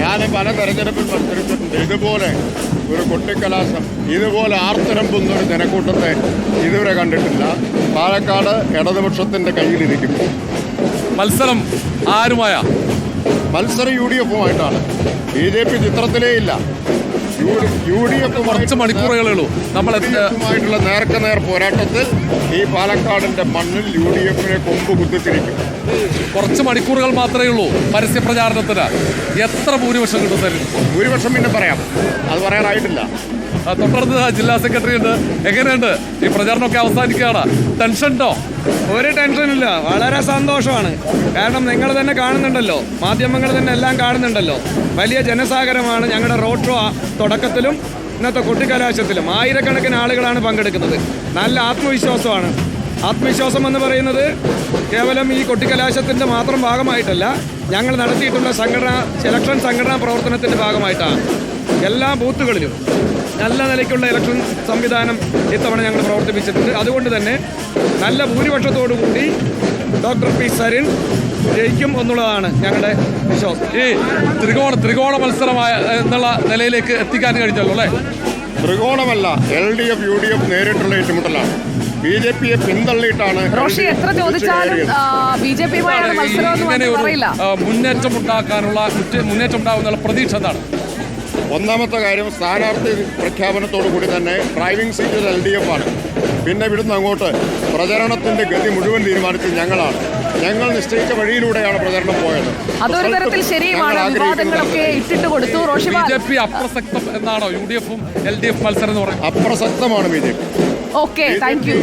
ഞാൻ പല തെരഞ്ഞെടുപ്പിൽ മത്സരിച്ചിട്ടുണ്ട്. ഇതുപോലെ ഒരു കൊട്ടിക്കലാശം, ഇതുപോലെ ആർത്തിരമ്പുന്ന ഒരു ജനക്കൂട്ടത്തെ ഇതുവരെ കണ്ടിട്ടില്ല. പാലക്കാട് ഇടതുപക്ഷത്തിൻ്റെ കയ്യിലിരിക്കുന്നു. മത്സരം ആരുമായ? മത്സരം UDF-ഉമായിട്ടാണ്. BJP ചിത്രത്തിലേ ഇല്ല. കുറച്ച് മണിക്കൂറുകളേ ഉള്ളൂ. UDF-ഉമായിട്ടുള്ള നേർക്കുനേർ പോരാട്ടത്തിൽ ഈ പാലക്കാടിന്റെ മണ്ണിൽ UDF-നെ കൊമ്പ് കുത്തിച്ചിരിക്കും. കുറച്ച് മണിക്കൂറുകൾ മാത്രമേ ഉള്ളൂ പരസ്യ പ്രചാരണത്തിന്. എത്ര ഭൂരിപക്ഷം കിട്ടും സാർ? ഭൂരിപക്ഷം പിന്നെ പറയാം, അത് പറയാറായിട്ടില്ല. തൊട്ടടുത്ത് ജില്ലാ സെക്രട്ടറി ഉണ്ട്. എങ്ങനെയുണ്ട് ഈ പ്രചാരണമൊക്കെ അവസാനിക്കുകയാണ്? ടെൻഷൻ ഉണ്ടോ? ഒരു ടെൻഷനില്ല, വളരെ സന്തോഷമാണ്. കാരണം നിങ്ങൾ തന്നെ കാണുന്നുണ്ടല്ലോ, മാധ്യമങ്ങൾ തന്നെ എല്ലാം കാണുന്നുണ്ടല്ലോ. വലിയ ജനസാഗരമാണ് ഞങ്ങളുടെ റോഡ് ഷോ തുടക്കത്തിലും ഇന്നത്തെ കൊട്ടിക്കലാശത്തിലും. ആയിരക്കണക്കിന് ആളുകളാണ് പങ്കെടുക്കുന്നത്. നല്ല ആത്മവിശ്വാസമാണ്. ആത്മവിശ്വാസം എന്ന് പറയുന്നത് കേവലം ഈ കൊട്ടിക്കലാശത്തിൻ്റെ മാത്രം ഭാഗമായിട്ടല്ല, ഞങ്ങൾ നടത്തിയിട്ടുള്ള ഇലക്ഷൻ സംഘടനാ പ്രവർത്തനത്തിൻ്റെ ഭാഗമായിട്ടാണ്. എല്ലാ ബൂത്തുകളിലും നല്ല നിലയ്ക്കുള്ള ഇലക്ഷൻ സംവിധാനം ഇത്തവണ ഞങ്ങൾ പ്രവർത്തിപ്പിച്ചിട്ടുണ്ട്. അതുകൊണ്ട് തന്നെ നല്ല ഭൂരിപക്ഷത്തോടുകൂടി ഡോക്ടർ പി സരിൻ ജയിക്കും എന്നുള്ളതാണ് ഞങ്ങളുടെ വിശ്വാസം. ഈ ത്രികോണ മത്സരമായ എന്നുള്ള നിലയിലേക്ക് എത്തിക്കാൻ കഴിഞ്ഞല്ലോ അല്ലേ? ത്രികോണമല്ല, LDF UDF നേരിട്ടുള്ള ഏറ്റുമുട്ടലാണ്. BJP-യെ പിന്തള്ളിയിട്ടാണ്. എത്ര ചോദിച്ചാലും ഇങ്ങനെ ഒരു മുന്നേറ്റം ഉണ്ടാകുന്നുള്ള പ്രതീക്ഷ എന്താണ്? ഒന്നാമത്തെ കാര്യം, സ്ഥാനാർത്ഥി പ്രഖ്യാപനത്തോടു കൂടി തന്നെ ഡ്രൈവിംഗ് സീറ്റ് LDF-ആണ്. പിന്നെ ഇവിടുന്ന് അങ്ങോട്ട് പ്രചരണത്തിന്റെ ഗതി മുഴുവൻ തീരുമാനിച്ചത് ഞങ്ങളാണ്. ഞങ്ങൾ നിശ്ചയിച്ച വഴിയിലൂടെയാണ് പ്രചരണം പോയത്. അതൊരു തരത്തിൽ ശരിയുമാണ്. വിവാദങ്ങളൊക്കെ ഇട്ടിട്ട് കൊടുത്തു. BJP അപ്രസക്തം എന്നാണോ UDF-ഉം LDF മത്സരം എന്ന് പറയുന്നത്? അപ്രസക്തമാണ് BJP. Okay, thank you.